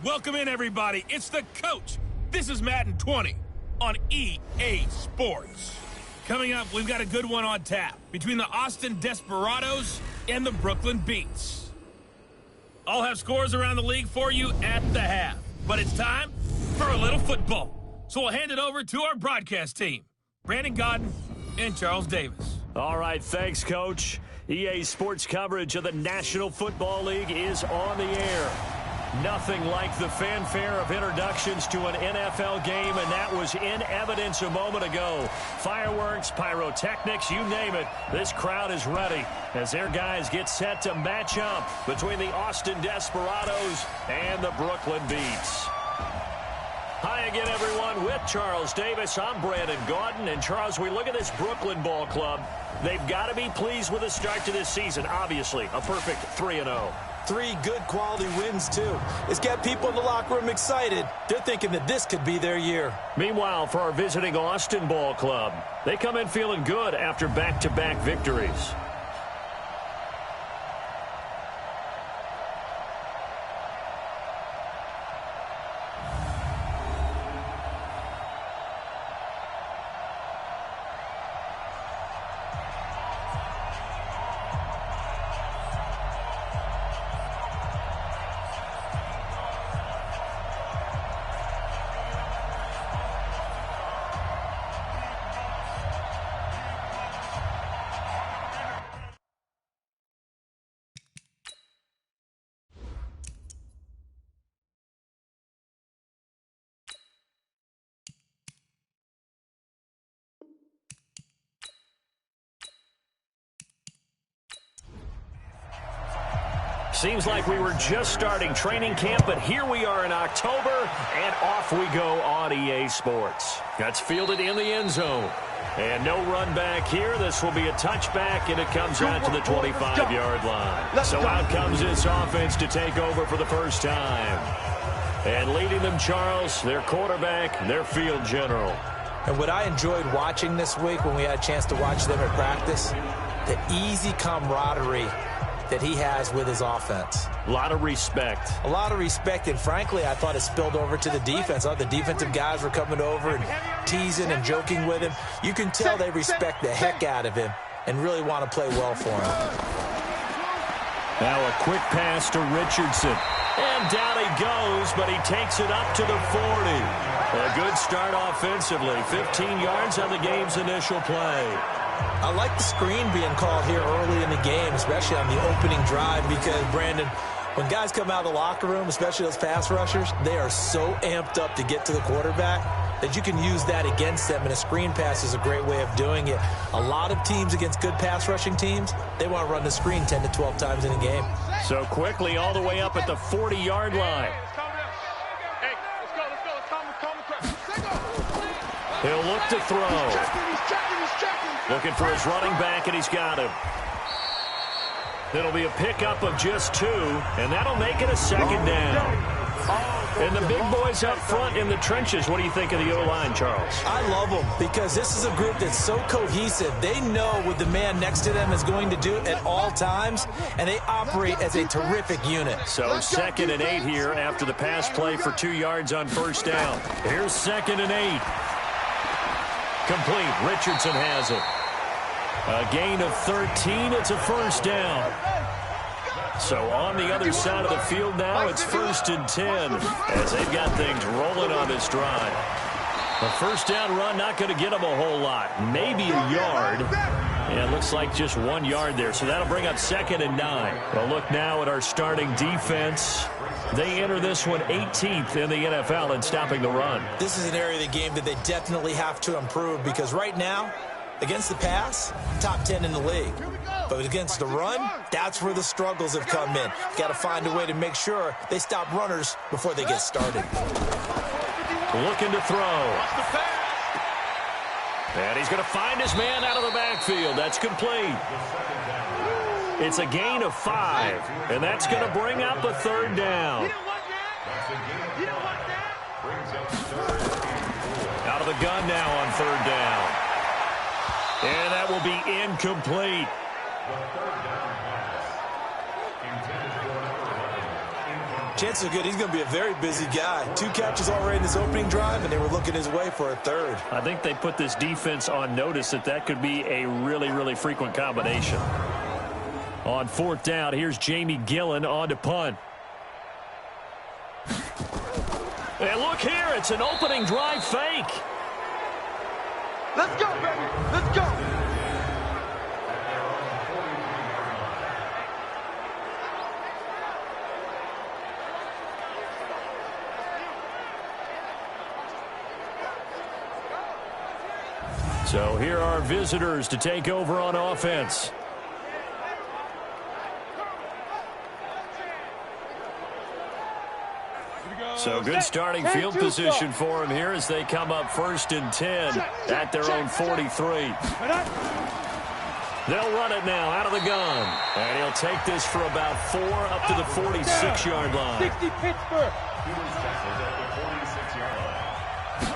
Welcome in, everybody. It's the coach. This is Madden 20 on EA Sports. Coming up, we've got a good one on tap between the Austin Desperados and the Brooklyn Beats. I'll have scores around the league for you at the half, but it's time for a little football. So we'll hand it over to our broadcast team, Brandon Godden and Charles Davis. All right, thanks, Coach. EA Sports coverage of the National Football League is on the air. Nothing like the fanfare of introductions to an NFL game, and that was in evidence a moment ago. Fireworks, pyrotechnics, you name it. This crowd is ready as their guys get set to match up between the Austin Desperados and the Brooklyn Beats. Hi again, everyone. With Charles Davis, I'm Brandon Godden. And, Charles, we look at this Brooklyn ball club. They've got to be pleased with the start to this season. Obviously, a perfect 3-0. 3 good quality wins, too. It's got people in the locker room excited. They're thinking that this could be their year. Meanwhile, for our visiting Austin ball club, they come in feeling good after back-to-back victories. Seems like we were just starting training camp, but here we are in October, and off we go on EA Sports. That's fielded in the end zone. And no run back here. This will be a touchback, and it comes out to the 25-yard line. So out comes this offense to take over for the first time. And leading them, Charles, their quarterback, their field general. And what I enjoyed watching this week when we had a chance to watch them at practice, the easy camaraderie that he has with his offense. A lot of respect. A lot of respect, and frankly, I thought it spilled over to the defense. I thought the defensive guys were coming over and teasing and joking with him. You can tell they respect the heck out of him and really want to play well for him. Now a quick pass to Richardson. And down he goes, but he takes it up to the 40. A good start offensively. 15 yards on the game's initial play. I like the screen being called here early in the game, especially on the opening drive, because, Brandon, when guys come out of the locker room, especially those pass rushers, they are so amped up to get to the quarterback that you can use that against them, and a screen pass is a great way of doing it. A lot of teams against good pass rushing teams, they want to run the screen 10 to 12 times in a game. So quickly all the way up at the 40-yard line. He'll look to throw. Looking for his running back, and he's got him. It'll be a pickup of just 2, and that'll make it a second down. And the big boys up front in the trenches, what do you think of the O-line, Charles? I love them because this is a group that's so cohesive. They know what the man next to them is going to do at all times, and they operate as a terrific unit. So 2nd and 8 here after the pass play for 2 yards on first down. Here's 2nd and 8. Complete. Richardson has it. A gain of 13. It's a first down. So on the other side of the field now, it's 1st and 10 as they've got things rolling on this drive. A first down run, not going to get them a whole lot. Maybe a yard. And it looks like just 1 yard there. So that'll bring up 2nd and 9. Well, look now at our starting defense. They enter this one 18th in the NFL in stopping the run. This is an area of the game that they definitely have to improve because right now, against the pass, top 10 in the league. But against the run, that's where the struggles have come in. Got to find a way to make sure they stop runners before they get started. Looking to throw. And he's going to find his man out of the backfield. That's complete. It's a gain of 5, and that's going to bring up a 3rd down. Out of the gun now on 3rd down. And that will be incomplete. Chances are good he's going to be a very busy guy. 2 catches already in this opening drive, and they were looking his way for a 3rd. I think they put this defense on notice that could be a really, really frequent combination. On 4th down, here's Jamie Gillen on to punt. And look here, it's an opening drive fake. Let's go, baby. Let's go. So here are visitors to take over on offense. So good starting field position for him here as they come up 1st and 10 at their own 43. They'll run it now out of the gun. And he'll take this for about 4 up to the 46-yard line. 60 Pittsburgh.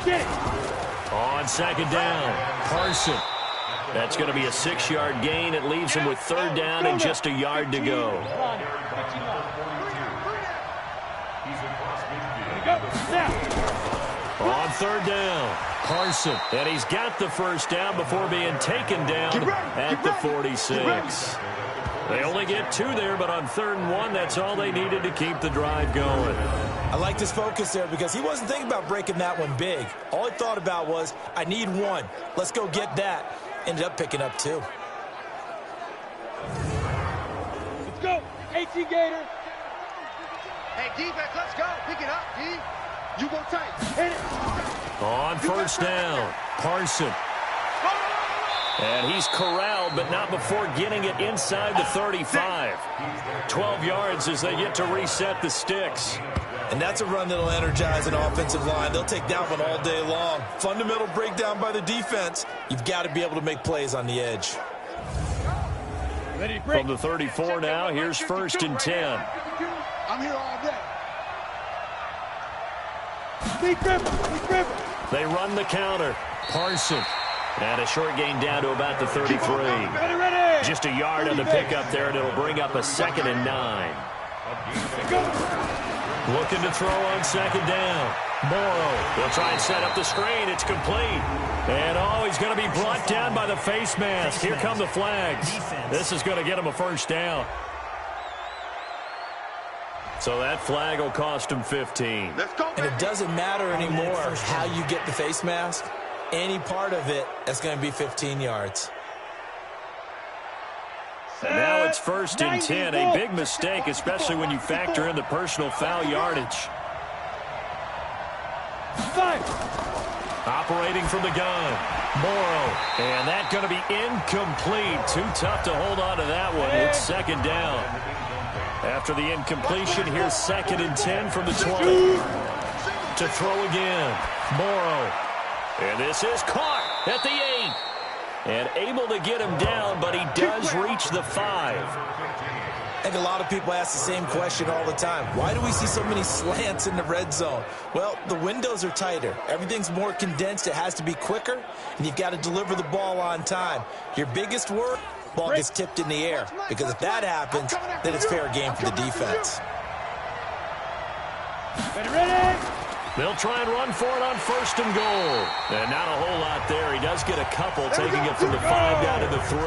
Get it. On 2nd down, Carson. That's going to be a 6-yard gain. It leaves him with 3rd down and just a yard to go. On 3rd down, Carson. And he's got the 1st down before being taken down at the 46. They only get 2 there, but on 3rd and 1, that's all they needed to keep the drive going. I liked his focus there because he wasn't thinking about breaking that one big. All he thought about was, I need 1. Let's go get that. Ended up picking up 2. Let's go. 18 Gator. Hey, defense, let's go. Pick it up, D. You go tight. Hit it. On 1st down, Carson. And he's corralled, but not before getting it inside the 35. 12 yards as they get to reset the sticks. And that's a run that'll energize an offensive line. They'll take that one all day long. Fundamental breakdown by the defense. You've got to be able to make plays on the edge. From the 34 now, here's 1st and 10. I'm here all day. They run the counter. Carson. And a short gain down to about the 33. Just a yard on the pickup there, and it'll bring up a 2nd and 9. Looking to throw on 2nd down. Morrow will try and set up the screen. It's complete. And he's going to be brought down by the face mask. Here come the flags. This is going to get him a 1st down. So that flag will cost him 15. And it doesn't matter anymore how you get the face mask. Any part of it, that's going to be 15 yards. And now it's 1st and 10. A big mistake, especially when you factor in the personal foul yardage. Operating from the gun. Morrow. And that's going to be incomplete. Too tough to hold on to that one. It's 2nd down. After the incompletion, here's 2nd and 10 from the 20. To throw again. Morrow. And this is caught at the 8. And able to get him down, but he does reach the 5. I think a lot of people ask the same question all the time. Why do we see so many slants in the red zone? Well, the windows are tighter. Everything's more condensed. It has to be quicker, and you've got to deliver the ball on time. Your biggest worry, ball gets tipped in the air, because if that happens, then it's fair game for the defense. Ready? They'll try and run for it on 1st and goal. And not a whole lot there. He does get a couple, taking it from the 5 down to the 3.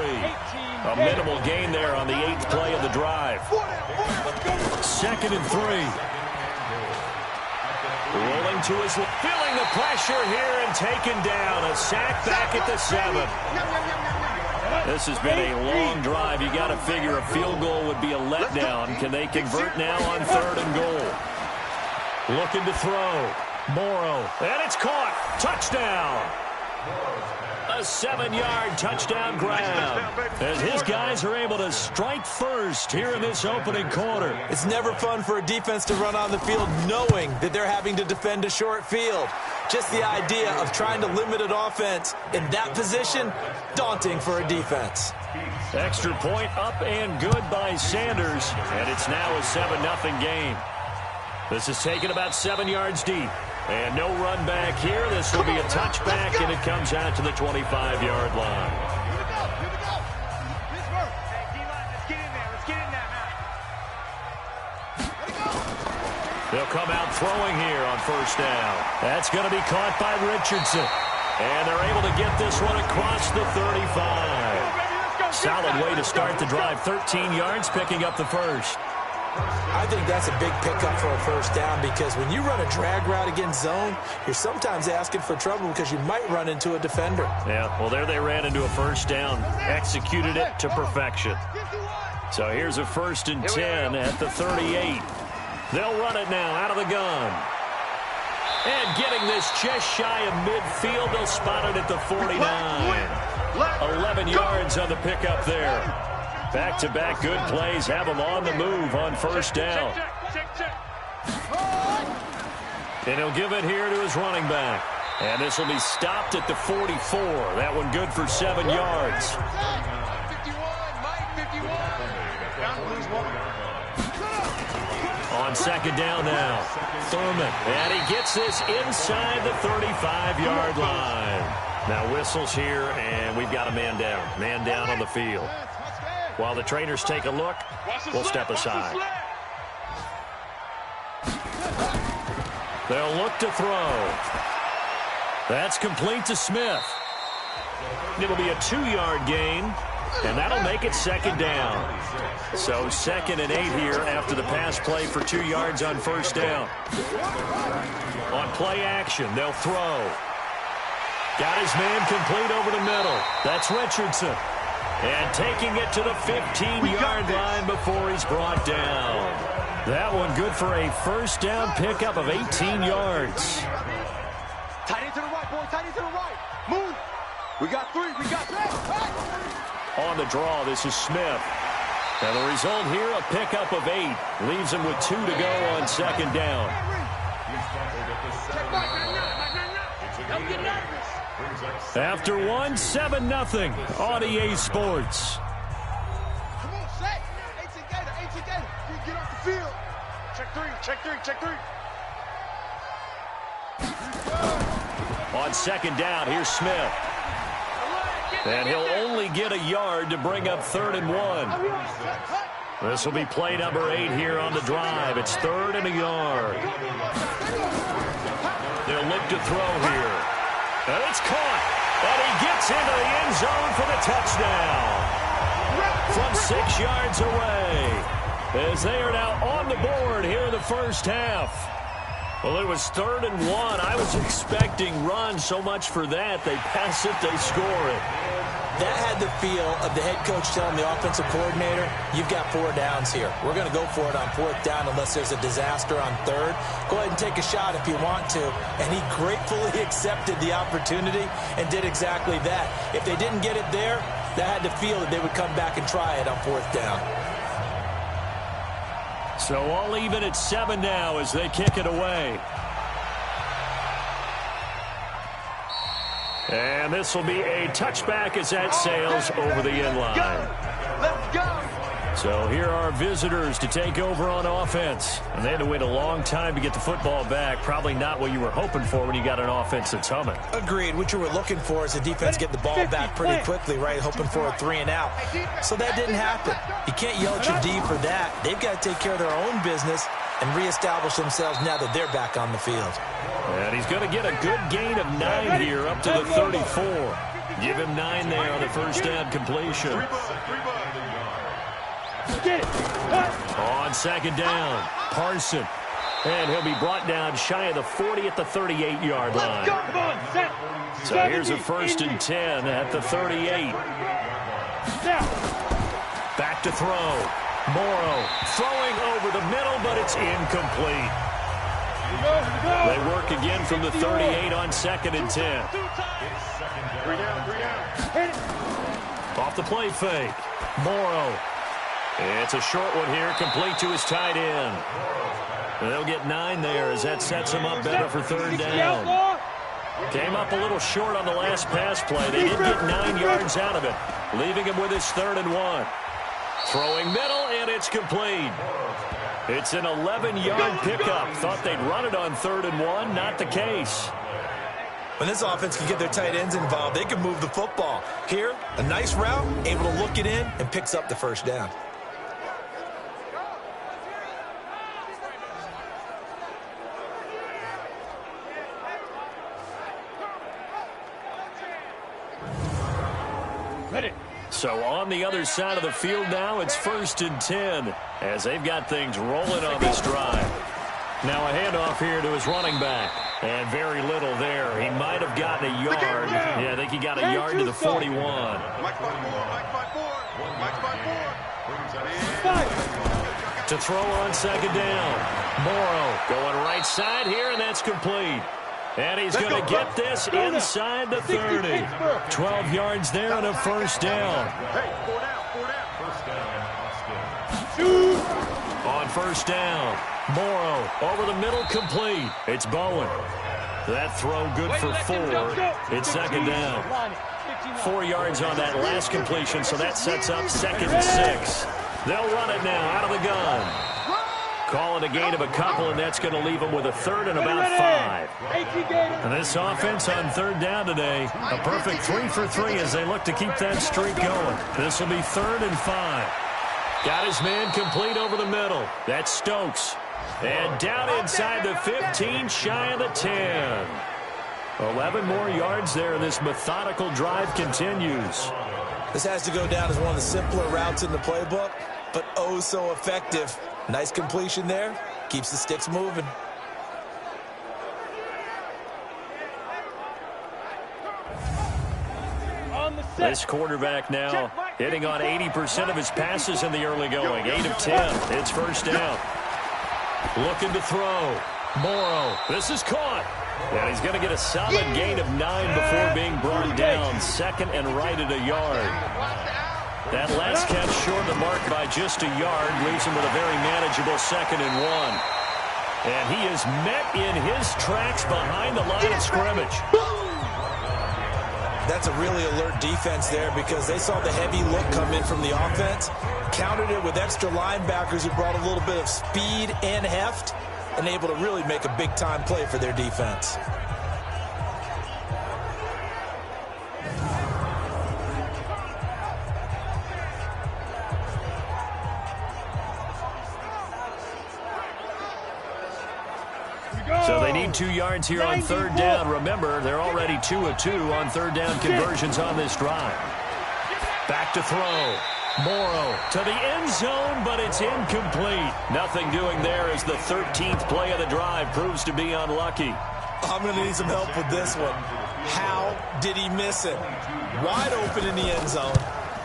A minimal gain there on the 8th play of the drive. 2nd and 3. Rolling to his left. Feeling the pressure here and taken down. A sack back at the 7. This has been a long drive. You got to figure a field goal would be a letdown. Can they convert now on 3rd and goal? Looking to throw. Morrow. And it's caught. Touchdown. A 7-yard touchdown grab. As his guys are able to strike first here in this opening quarter. It's never fun for a defense to run on the field knowing that they're having to defend a short field. Just the idea of trying to limit an offense in that position, daunting for a defense. Extra point up and good by Sanders. And it's now a 7-0 game. This is taken about 7 yards deep. And no run back here. This will be a touchback, and it comes out to the 25-yard line. Here we go. Pittsburgh. Hey, D-line, let's get in there. Let's get in there, man. Let it go. They'll come out throwing here on first down. That's going to be caught by Richardson. And they're able to get this one across the 35. Solid way to start the drive. 13 yards, picking up the first. I think that's a big pickup for a first down because when you run a drag route against zone, you're sometimes asking for trouble because you might run into a defender. Yeah, well, there they ran into a first down. Executed it to perfection. So here's a 1st and 10 at the 38. They'll run it now out of the gun. And getting this just shy of midfield, they'll spot it at the 49. 11 yards on the pickup there. Back-to-back good plays have them on the move on first down. And he'll give it here to his running back. And this will be stopped at the 44. That one good for 7 yards. On second down now, Thurman. And he gets this inside the 35-yard line. Now whistles here, and we've got a man down. Man down on the field. While the trainers take a look, we'll step aside. They'll look to throw. That's complete to Smith. It'll be a 2-yard gain, and that'll make it second down. So 2nd and 8 here after the pass play for 2 yards on first down. On play action, they'll throw. Got his man complete over the middle. That's Richardson. And taking it to the 15-yard line before he's brought down. That one good for a first down pickup of 18 yards. Tight end to the right, boy. Tight end to the right. Move. We got 3. We got 3. On the draw, this is Smith. And the result here, a pickup of 8. Leaves him with 2 to go on second down. Don't get nervous. After 1, 7-0 on EA Sports. Come on, set. 18 Gator. Get off the field. Check 3. On second down, here's Smith. And he'll only get a yard to bring up 3rd and 1. This will be play number 8 here on the drive. It's 3rd and a yard. They'll look to throw here. And it's caught. And he gets into the end zone for the touchdown. From 6 yards away. As they are now on the board here in the first half. Well, it was 3rd and 1. I was expecting run so much for that. They pass it, they score it. That had the feel of the head coach telling the offensive coordinator, you've got 4 downs here. We're going to go for it on 4th down unless there's a disaster on 3rd. Go ahead and take a shot if you want to. And he gratefully accepted the opportunity and did exactly that. If they didn't get it there, that had the feel that they would come back and try it on 4th down. So all even at 7 now as they kick it away. And this will be a touchback as that sails over the end line. Let's go. So here are visitors to take over on offense. And they had to wait a long time to get the football back. Probably not what you were hoping for when you got an offense that's humming. Agreed. What you were looking for is the defense get the ball back pretty quickly, right? Hoping for a 3 and out. So that didn't happen. You can't yell at your D for that. They've got to take care of their own business and reestablish themselves now that they're back on the field. And he's going to get a good gain of 9 here up to the 34. Give him 9 there on the first down completion. On second down, Parson. And he'll be brought down shy of the 40 at the 38-yard line. So here's a 1st and 10 at the 38. Back to throw. Morrow throwing over the middle, but it's incomplete. They work again from the 38 on 2nd and 10. Off the play fake. Morrow. It's a short one here, complete to his tight end. They'll get 9 there as that sets him up better for 3rd down. Came up a little short on the last pass play. They did get 9 yards out of it, leaving him with his 3rd and 1. Throwing middle, and it's complete. It's an 11-yard pickup. Thought they'd run it on 3rd and 1. Not the case. When this offense can get their tight ends involved, they can move the football. Here, a nice route, able to look it in, and picks up the first down. So on the other side of the field now, it's 1st and 10 as they've got things rolling on this drive. Now a handoff here to his running back. And very little there. He might have gotten a yard. Yeah, I think he got a yard to the 41. To throw on 2nd down. Morrow going right side here, and that's complete. And he's going to get this inside the 30. 12 yards there and a 1st down. On 1st down, Morrow over the middle, complete. It's Bowen. That throw good for 4. It's 2nd down. 4 yards on that last completion, so that sets up 2nd and 6. They'll run it now out of the gun. Call it a gain of a couple, and that's going to leave them with a 3rd and about 5. And this offense on 3rd down today, a perfect 3 for 3 as they look to keep that streak going. This will be 3rd and 5. Got his man complete over the middle. That's Stokes. And down inside the 15, shy of the 10. 11 more yards there. This methodical drive continues. This has to go down as one of the simpler routes in the playbook, but oh so effective. Nice completion there. Keeps the sticks moving. This quarterback now hitting on 80% of his passes in the early going. 8 of 10. It's 1st down. Looking to throw. Morrow. This is caught. And he's going to get a solid gain of 9 before being brought down. 2nd and right at a yard. That last catch short of the mark by just a yard leaves him with a very manageable 2nd and 1. And he is met in his tracks behind the line of scrimmage. That's a really alert defense there because they saw the heavy look come in from the offense, countered it with extra linebackers who brought a little bit of speed and heft, and able to really make a big-time play for their defense. So they need 2 yards here on 3rd down. Remember, they're already 2 of 2 on 3rd down conversions on this drive. Back to throw. Morrow to the end zone, but it's incomplete. Nothing doing there as the 13th play of the drive proves to be unlucky. I'm going to need some help with this one. How did he miss it? Wide open in the end zone.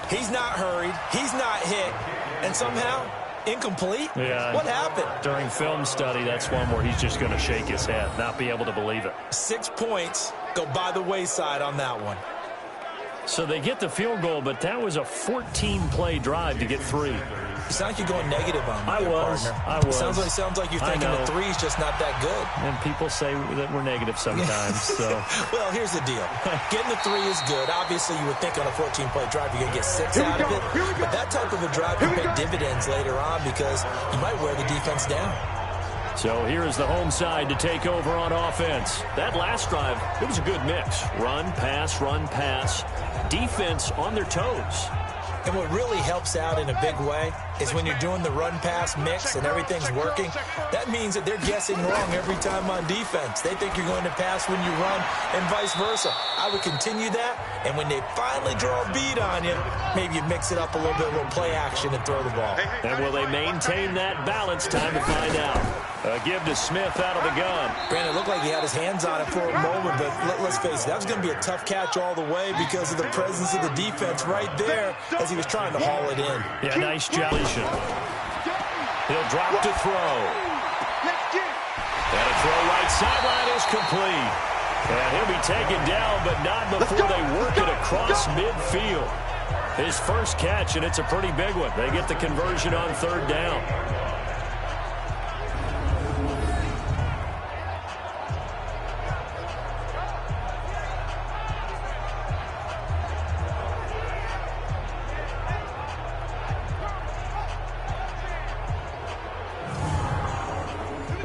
He's not hurried. He's not hit. And somehow, incomplete? Yeah. What happened? During film study, that's one where he's just going to shake his head, not be able to believe it. 6 points go by the wayside on that one. So they get the field goal, but that was a 14-play drive to get 3. You sound like you're going negative on me. I was. Sounds like you're thinking the 3's just not that good. And people say that we're negative sometimes. So. Well, here's the deal. Getting the 3 is good. Obviously, you would think on a 14-play drive you're going to get 6 out of it. But that type of a drive can pay dividends later on because you might wear the defense down. So here is the home side to take over on offense. That last drive, it was a good mix. Run, pass. Defense on their toes. And what really helps out in a big way is when you're doing the run-pass mix and everything's working, that means that they're guessing wrong every time on defense. They think you're going to pass when you run and vice versa. I would continue that, and when they finally draw a bead on you, maybe you mix it up a little bit, a little play action and throw the ball. And will they maintain that balance? Time to find out. A give to Smith out of the gun. Brandon, it looked like he had his hands on it for a moment, but let's face it, that was going to be a tough catch all the way because of the presence of the defense right there as he was trying to haul it in. Yeah, nice job. He'll drop to throw. And a throw right sideline is complete. And he'll be taken down, but not before they work it across midfield. His first catch, and it's a pretty big one. They get the conversion on 3rd down.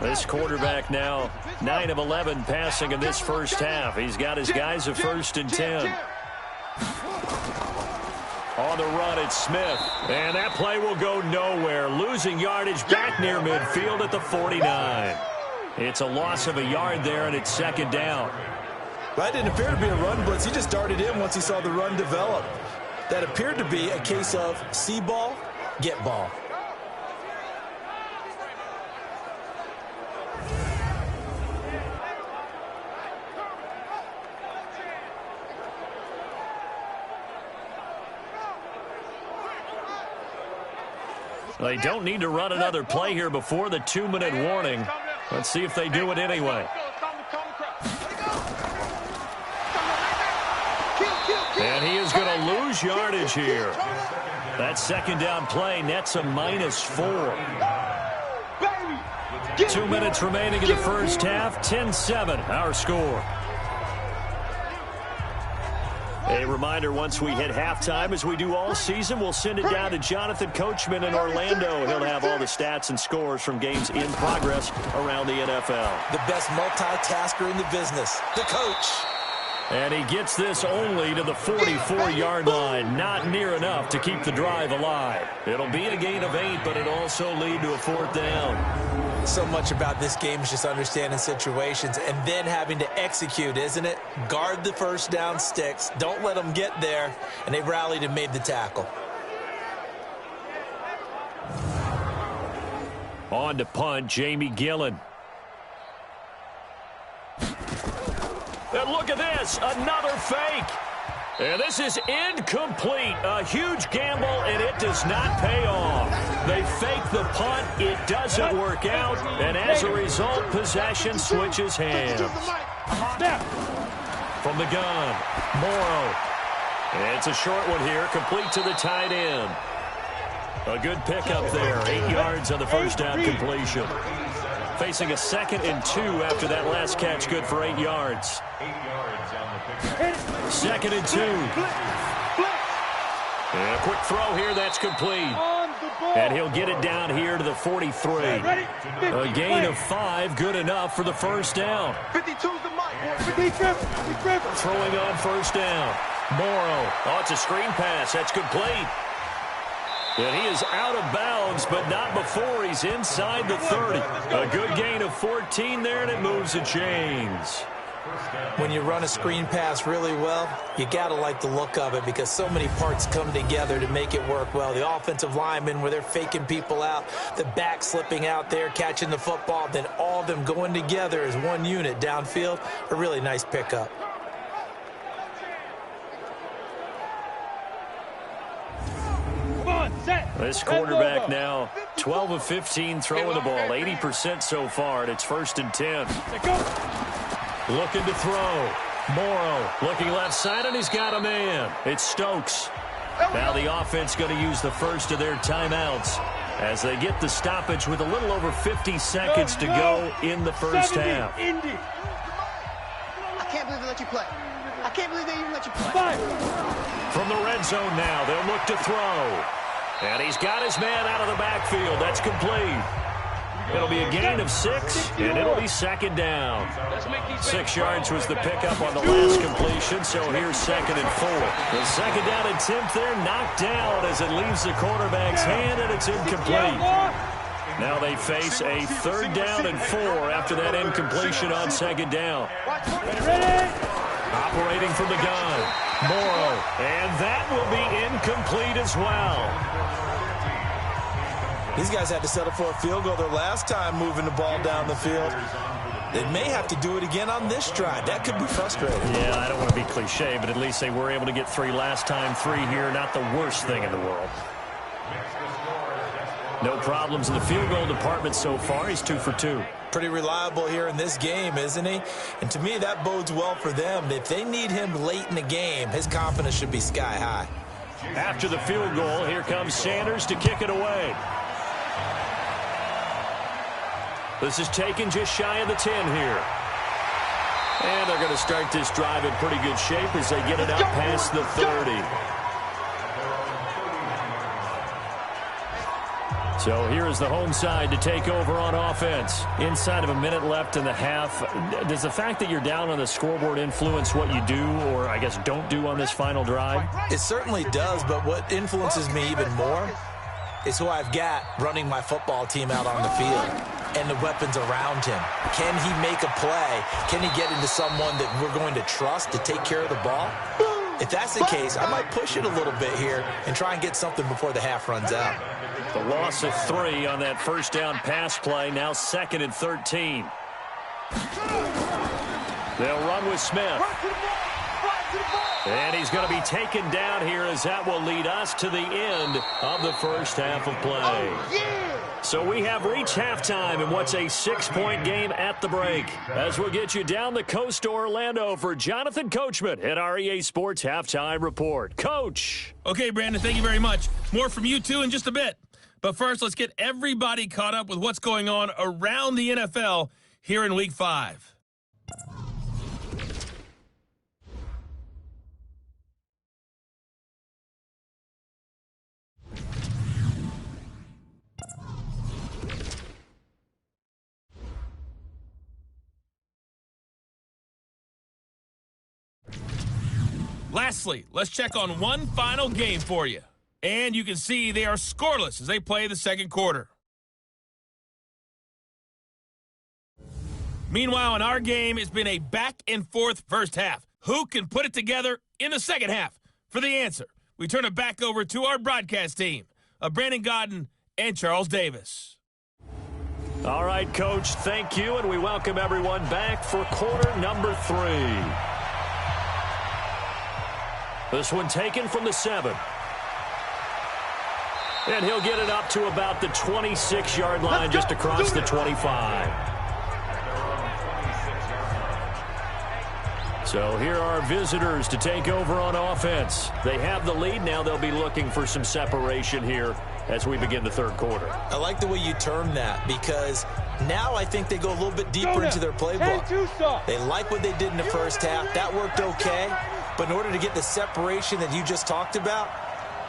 This quarterback now 9 of 11 passing in this first half. He's got his guys at 1st and 10. On the run, it's Smith. And that play will go nowhere. Losing yardage back near midfield at the 49. It's a loss of a yard there, and it's 2nd down. That didn't appear to be a run blitz. He just darted in once he saw the run develop. That appeared to be a case of see ball, get ball. They don't need to run another play here before the 2-minute warning. Let's see if they do it anyway. And he is going to lose yardage here. That second down play nets a -4. 2 minutes remaining in the first half. 10-7, our score. A reminder, once we hit halftime, as we do all season, we'll send it down to Jonathan Coachman in Orlando. He'll have all the stats and scores from games in progress around the NFL. The best multitasker in the business, the coach. And he gets this only to the 44-yard line. Not near enough to keep the drive alive. It'll be a gain of 8, but it'll also lead to a 4th down. So much about this game is just understanding situations and then having to execute, isn't it? Guard the first down sticks. Don't let them get there. And they rallied and made the tackle. On to punt, Jamie Gillen. And look at this, another fake. And this is incomplete. A huge gamble, and it does not pay off. They fake the punt. It doesn't work out. And as a result, possession switches hands. From the gun, Morrow. It's a short one here, complete to the tight end. A good pickup there, 8 yards on the first down completion. Facing a 2nd and 2 after that last catch, good for 8 yards. 2nd and 2. And a quick throw here, that's complete. And he'll get it down here to the 43. A gain of 5, good enough for the first down. 52's the mic. Throwing on first down. Morrow. Oh, it's a screen pass. That's complete. And he is out of bounds, but not before he's inside the 30. A good gain of 14 there, and it moves the chains. When you run a screen pass really well, you got to like the look of it because so many parts come together to make it work well. The offensive linemen, where they're faking people out, the back slipping out there, catching the football, then all of them going together as one unit downfield. A really nice pickup. This quarterback now 12 of 15 throwing the ball, 80% so far, and it's 1st and 10. Looking to throw. Morrow looking left side, and he's got a man. It's Stokes. Now the offense going to use the first of their timeouts as they get the stoppage with a little over 50 seconds to go in the first half. I can't believe they let you play. I can't believe they even let you play. From the red zone now, they'll look to throw. And he's got his man out of the backfield. That's complete. It'll be a gain of 6, and it'll be 2nd down. 6 yards was the pickup on the last completion, so here's 2nd and 4. The 2nd down attempt there knocked down as it leaves the quarterback's hand, and it's incomplete. Now they face a 3rd down and 4 after that incompletion on 2nd down. Operating from the gun, Morrow, and that will be incomplete as well. These guys had to settle for a field goal their last time moving the ball down the field. They may have to do it again on this drive. That could be frustrating. Yeah, I don't want to be cliche, but at least they were able to get 3 last time. 3 here, not the worst thing in the world. No problems in the field goal department so far. He's 2 for 2. Pretty reliable here in this game, isn't he? And to me, that bodes well for them. If they need him late in the game, his confidence should be sky high. After the field goal, here comes Sanders to kick it away. This is taken just shy of the 10 here. And they're going to start this drive in pretty good shape as they get it out past the 30. So here is the home side to take over on offense. Inside of a minute left in the half. Does the fact that you're down on the scoreboard influence what you do, or I guess don't do on this final drive? It certainly does, but what influences me even more is who I've got running my football team out on the field and the weapons around him. Can he make a play? Can he get into someone that we're going to trust to take care of the ball? If that's the case, I might push it a little bit here and try and get something before the half runs out. The loss of 3 on that first down pass play, now 2nd and 13. They'll run with Smith. And he's going to be taken down here as that will lead us to the end of the first half of play. So we have reached halftime in what's a 6-point game at the break. As we'll get you down the coast to Orlando for Jonathan Coachman at our EA Sports Halftime Report. Coach. Okay, Brandon, thank you very much. More from you two in just a bit. But first, let's get everybody caught up with what's going on around the NFL here in Week 5. Lastly, let's check on one final game for you. And you can see they are scoreless as they play the second quarter. Meanwhile, in our game, it's been a back-and-forth first half. Who can put it together in the second half? For the answer, we turn it back over to our broadcast team of Brandon Godden and Charles Davis. All right, Coach, thank you, and we welcome everyone back for quarter number 3. This one taken from the 7. And he'll get it up to about the 26-yard line, just across the 25. So here are visitors to take over on offense. They have the lead. Now they'll be looking for some separation here as we begin the third quarter. I like the way you term that, because now I think they go a little bit deeper into their playbook. They like what they did in the first half. That worked okay. But in order to get the separation that you just talked about,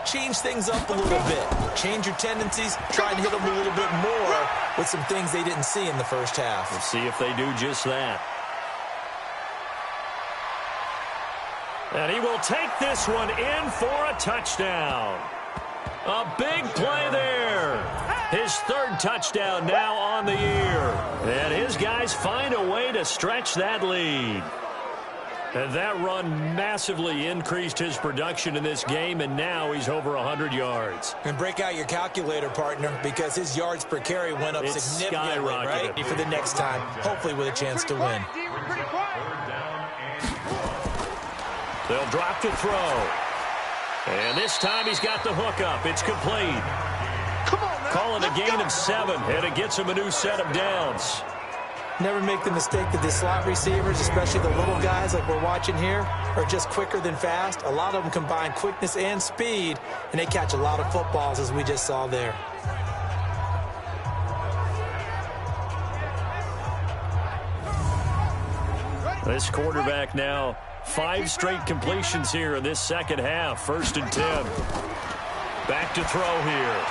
change things up a little bit. Change your tendencies. Try and hit them a little bit more with some things they didn't see in the first half. We'll see if they do just that. And he will take this one in for a touchdown. A big play there. His 3rd touchdown now on the year. And his guys find a way to stretch that lead. And that run massively increased his production in this game, and now he's over 100 yards. And break out your calculator, partner, because his yards per carry went up significantly, right? For the next time, hopefully with a chance to win. They'll drop to throw. And this time he's got the hook up. It's complete. Calling a gain of 7, and it gets him a new set of downs. Never make the mistake that the slot receivers, especially the little guys like we're watching here, are just quicker than fast. A lot of them combine quickness and speed, and they catch a lot of footballs, as we just saw there. This quarterback now 5 straight completions here in this second half. 1st and 10. Back to throw here.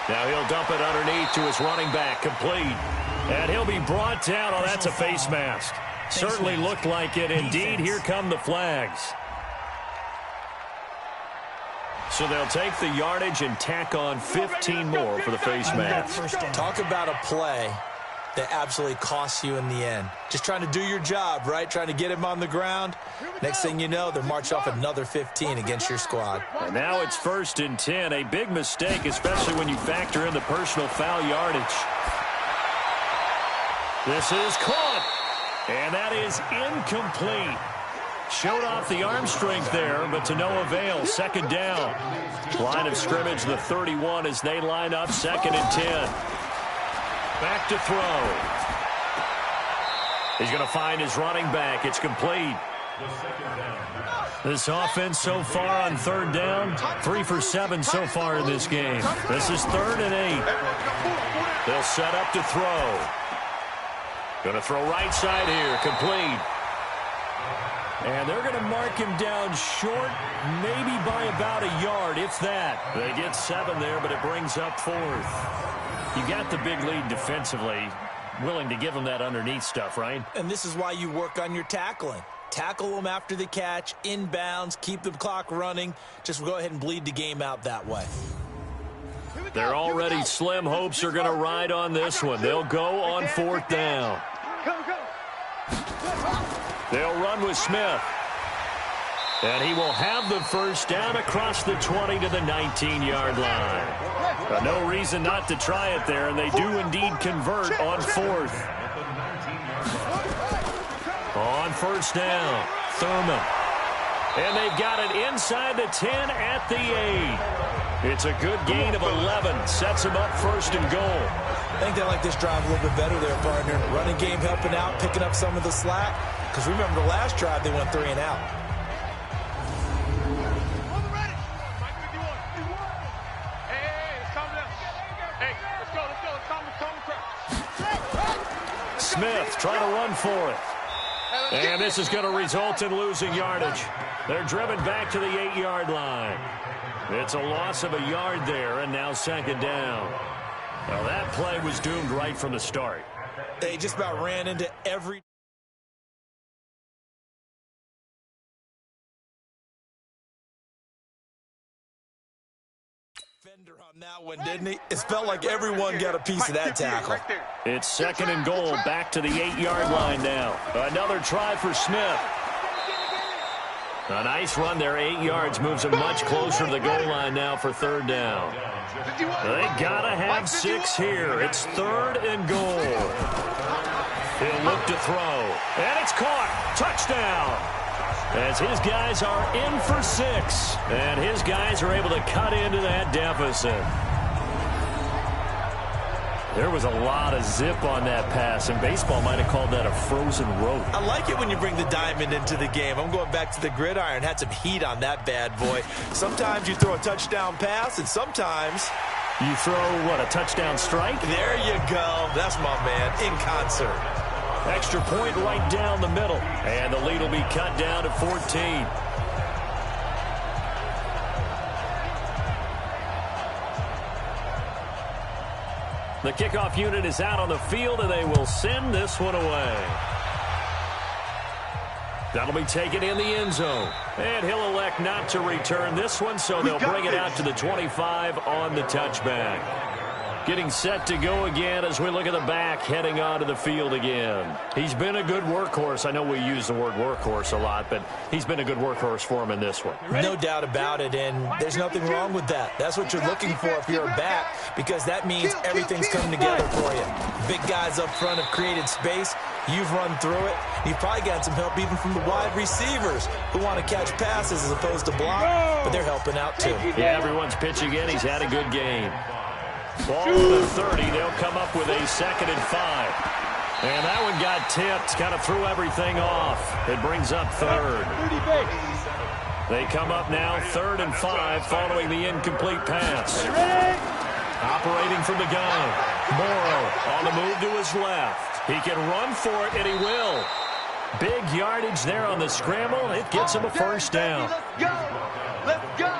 Now he'll dump it underneath to his running back. Complete. And he'll be brought down. Oh, that's a face mask. Certainly looked like it. Indeed, here come the flags. So they'll take the yardage and tack on 15 more for the face mask. Talk about a play that absolutely costs you in the end. Just trying to do your job, right? Trying to get him on the ground. Next thing you know, they'll march off another 15 against your squad. And now it's 1st and 10. A big mistake, especially when you factor in the personal foul yardage. This is caught. And that is incomplete. Showed off the arm strength there, but to no avail. 2nd down. Line of scrimmage, the 31, as they line up 2nd and 10. Back to throw. He's going to find his running back. It's complete. This offense so far on 3rd down, 3 for 7 so far in this game. This is 3rd and 8. They'll set up to throw. Going to throw right side here. Complete. And they're going to mark him down short, maybe by about a yard, if that. They get 7 there, but it brings up 4th. You got the big lead defensively, willing to give them that underneath stuff, right? And this is why you work on your tackling. Tackle them after the catch, inbounds, keep the clock running. Just go ahead and bleed the game out that way. Their already slim hopes are going to ride on this one. They'll go on 4th down. They'll run with Smith. And he will have the first down across the 20 to the 19-yard line. No reason not to try it there, and they do indeed convert on fourth. On first down, Thurman. And they've got it inside the 10 at the 8. It's a good gain of 11. Sets them up first and goal. I think they like this drive a little bit better there, partner. Running game helping out, picking up some of the slack. Because remember the last drive, they went 3 and out. Smith trying to run for it. And this is going to result in losing yardage. They're driven back to the 8-yard line. It's a loss of a yard there, and now second down. Well, that play was doomed right from the start. They just about ran into every defender on that one, didn't he? It felt like everyone got a piece of that tackle. It's second and goal, back to the 8-yard line now. Another try for Smith. A nice run there, 8 yards, moves him much closer to the goal line now for third down. They gotta have 6 here. It's third and goal. He'll look to throw, and it's caught. Touchdown. As his guys are in for 6, and his guys are able to cut into that deficit. There was a lot of zip on that pass, and baseball might have called that a frozen rope. I like it when you bring the diamond into the game. I'm going back to the gridiron. Had some heat on that bad boy. Sometimes you throw a touchdown pass, and sometimes you throw, what, a touchdown strike? There you go. That's my man, in concert. Extra point right down the middle, and the lead will be cut down to 14. The kickoff unit is out on the field, and they will send this one away. That'll be taken in the end zone. And he'll elect not to return this one, so they'll bring it out to the 25 on the touchback. Getting set to go again as we look at the back, heading onto the field again. He's been a good workhorse. I know we use the word workhorse a lot, but he's been a good workhorse for him in this one. No doubt about it, and there's nothing wrong with that. That's what you're looking for if you're a back, because that means everything's coming together for you. Big guys up front have created space. You've run through it. You've probably got some help even from the wide receivers who want to catch passes as opposed to block, but they're helping out too. Yeah, everyone's pitching in. He's had a good game. Ball to the 30. They'll come up with a 2nd and 5. And that one got tipped. Kind of threw everything off. It brings up third. They come up now 3rd and 5 following the incomplete pass. Operating from the gun. Morrow on the move to his left. He can run for it, and he will. Big yardage there on the scramble. It gets him a first down. Let's go. Let's go.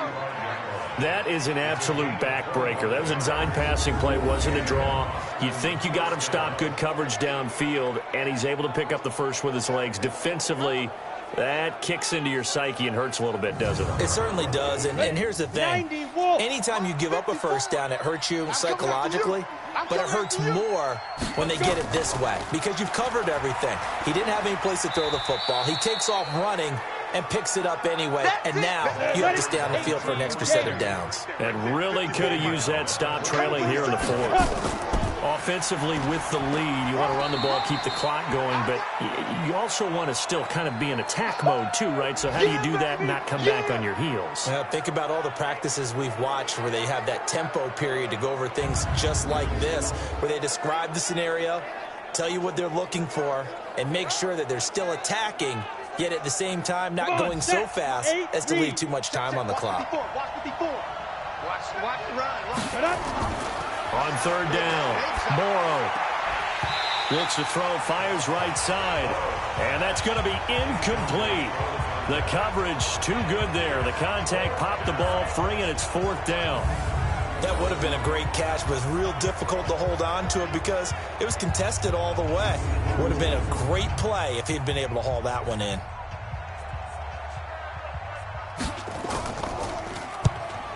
That is an absolute backbreaker. That was a design passing play. It wasn't a draw. You'd think you got him stopped, good coverage downfield, and he's able to pick up the first with his legs. Defensively, that kicks into your psyche and hurts a little bit, doesn't it? It certainly does, and here's the thing. Anytime you give up a first down, it hurts you psychologically, but it hurts more when they get it this way because you've covered everything. He didn't have any place to throw the football. He takes off running and picks it up anyway, and now you have to stay on the field for an extra set of downs. And really could have used that stop trailing here in the 4th. Offensively with the lead, you want to run the ball, keep the clock going, but you also want to still kind of be in attack mode too, right? So how do you do that and not come back on your heels? Think about all the practices we've watched where they have that tempo period to go over things just like this, where they describe the scenario, tell you what they're looking for, and make sure that they're still attacking, yet at the same time not going so fast as to leave too much time on the clock. Watch the run. On 3rd down, Morrow looks to throw, fires right side, and that's going to be incomplete. The coverage too good there. The contact popped the ball free, and it's 4th down. That would have been a great catch, but it's real difficult to hold on to it because it was contested all the way. Would have been a great play if he'd been able to haul that one in.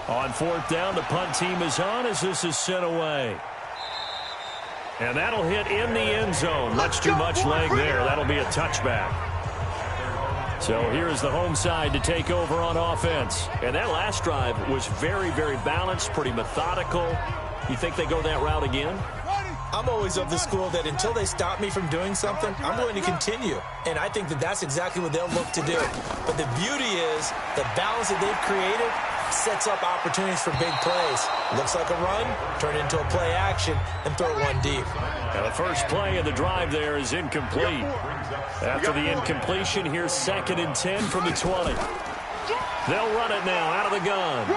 On 4th down, the punt team is on as this is sent away. And that'll hit in the end zone. Much too much leg there. That'll be a touchback. So here is the home side to take over on offense. And that last drive was very, very balanced, pretty methodical. You think they go that route again? I'm always of the school that until they stop me from doing something, I'm going to continue. And I think that that's exactly what they'll look to do. But the beauty is the balance that they've created sets up opportunities for big plays. Looks like a run, turn it into a play action, and throw one deep. Now the first play of the drive there is incomplete. After the incompletion, here's 2nd and 10 from the 20. They'll run it now out of the gun.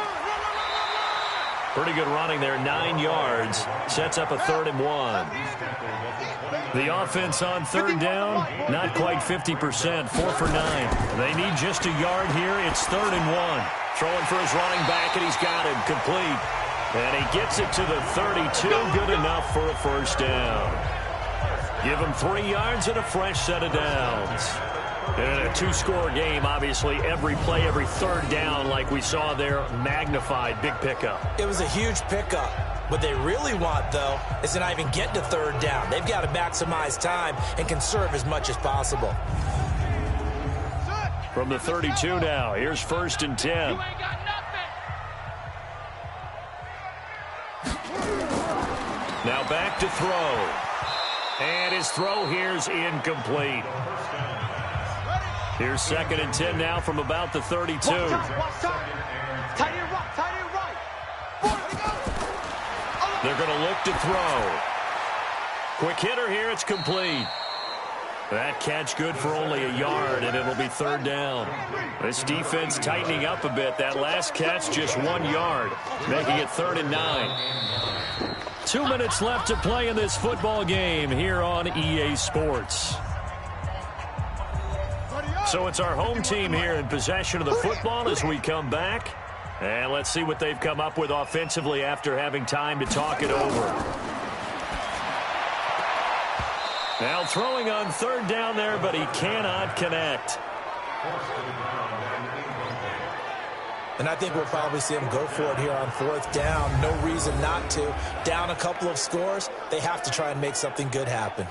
Pretty good running there, 9 yards. Sets up a 3rd and 1. The offense on 3rd down, not quite 50%, 4 for 9. They need just a yard here. It's 3rd and 1. Throwing for his running back, and he's got him complete. And he gets it to the 32, good enough for a 1st down. Give him 3 yards and a fresh set of downs. And in a 2-score game, obviously, every play, every 3rd down, like we saw there, magnified, big pickup. It was a huge pickup. What they really want, though, is to not even get to 3rd down. They've got to maximize time and conserve as much as possible. From the 32 now, here's 1st and 10. Now back to throw. And his throw here's incomplete. Here's 2nd and 10 now from about the 32. They're going to look to throw. Quick hitter here, it's complete. That catch good for only a yard, and it'll be 3rd down. This defense tightening up a bit. That last catch just 1 yard, making it 3rd and 9. 2 minutes left to play in this football game here on EA Sports. So it's our home team here in possession of the football as we come back. And let's see what they've come up with offensively after having time to talk it over. Now throwing on 3rd down there, but he cannot connect. And I think we'll probably see him go for it here on 4th down. No reason not to. Down a couple of scores, they have to try and make something good happen.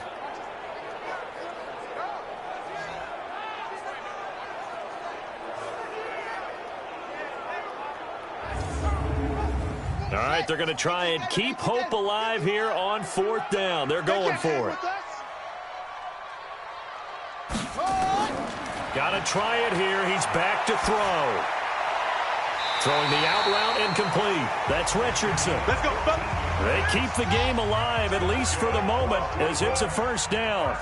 All right, they're going to try and keep hope alive here on 4th down. They're going for it. Got to try it here. He's back to throw. Throwing the out route incomplete. That's Richardson. Let's go, brother. They keep the game alive, at least for the moment, as it's a 1st down.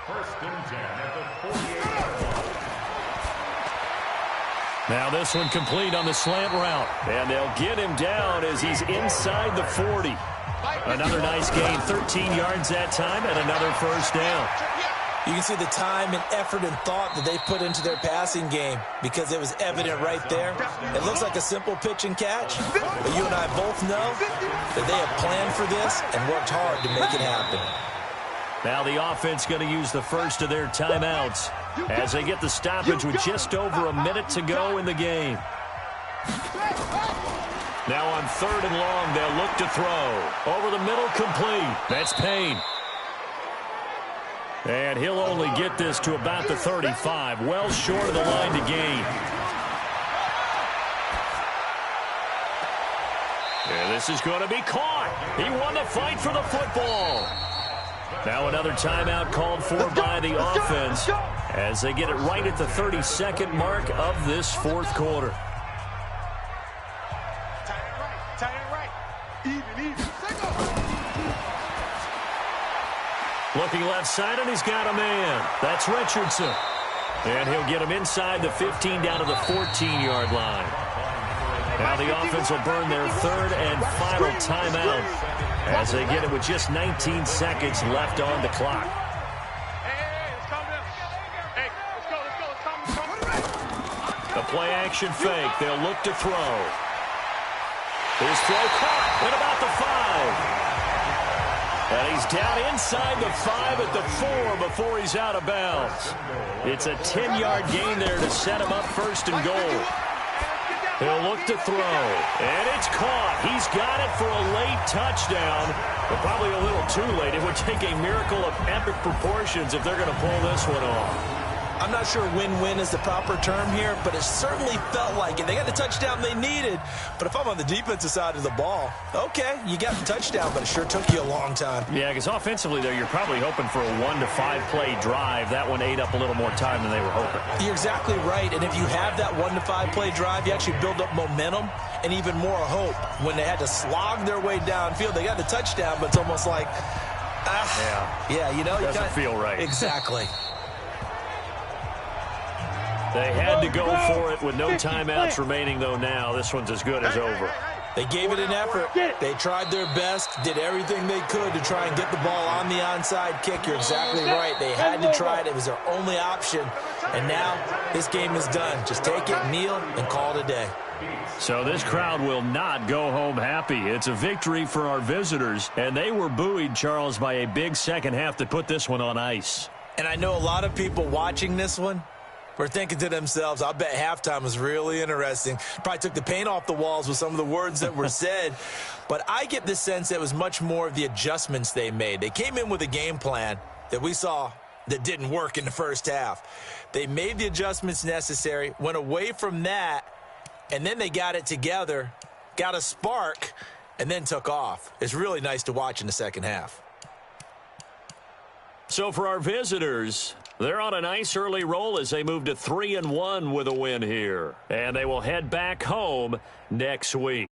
1st and 10 at the 48. Now this one complete on the slant route. And they'll get him down as he's inside the 40. Another nice gain, 13 yards that time, and another 1st down. You can see the time and effort and thought that they put into their passing game because it was evident right there. It looks like a simple pitch and catch, but you and I both know that they have planned for this and worked hard to make it happen. Now the offense going to use the first of their timeouts as they get the stoppage with just over a minute to go in the game. Now on 3rd and long, they'll look to throw. Over the middle, complete. That's Payne. And he'll only get this to about the 35, well short of the line to gain. And this is going to be caught. He won the fight for the football. Now another timeout called for by the offense as they get it right at the 32nd mark of this 4th quarter. Tight end right. Even. Looking left side, and he's got a man. That's Richardson. And he'll get him inside the 15 down to the 14-yard line. Now the offense will burn their 3rd and final timeout as they get it with just 19 seconds left on the clock. The play-action fake. They'll look to throw. His throw caught at about the 5. And he's down inside the 5 at the 4 before he's out of bounds. It's a 10-yard gain there to set him up 1st and goal. He'll look to throw, and it's caught. He's got it for a late touchdown, but probably a little too late. It would take a miracle of epic proportions if they're going to pull this one off. I'm not sure win-win is the proper term here, but it certainly felt like it. They got the touchdown they needed, but if I'm on the defensive side of the ball, okay, you got the touchdown, but it sure took you a long time. Yeah, because offensively there, you're probably hoping for a 1 to 5 play drive. That one ate up a little more time than they were hoping. You're exactly right, and if you have that 1 to 5 play drive, you actually build up momentum and even more hope. When they had to slog their way downfield, they got the touchdown, but it's almost like, yeah, you know, doesn't feel right. Exactly. They had to go for it with no timeouts remaining, though. Now this one's as good as over. They gave it an effort. They tried their best, did everything they could to try and get the ball on the onside kick. You're exactly right. They had to try it. It was their only option. And now this game is done. Just take it, kneel, and call it a day. So this crowd will not go home happy. It's a victory for our visitors, and they were buoyed, Charles, by a big second half that put this one on ice. And I know a lot of people watching this one were thinking to themselves, I bet halftime was really interesting. Probably took the paint off the walls with some of the words that were said. But I get the sense that it was much more of the adjustments they made. They came in with a game plan that we saw that didn't work in the first half. They made the adjustments necessary, went away from that, and then they got it together, got a spark, and then took off. It's really nice to watch in the second half. So for our visitors, they're on a nice early roll as they move to 3-1 with a win here. And they will head back home next week.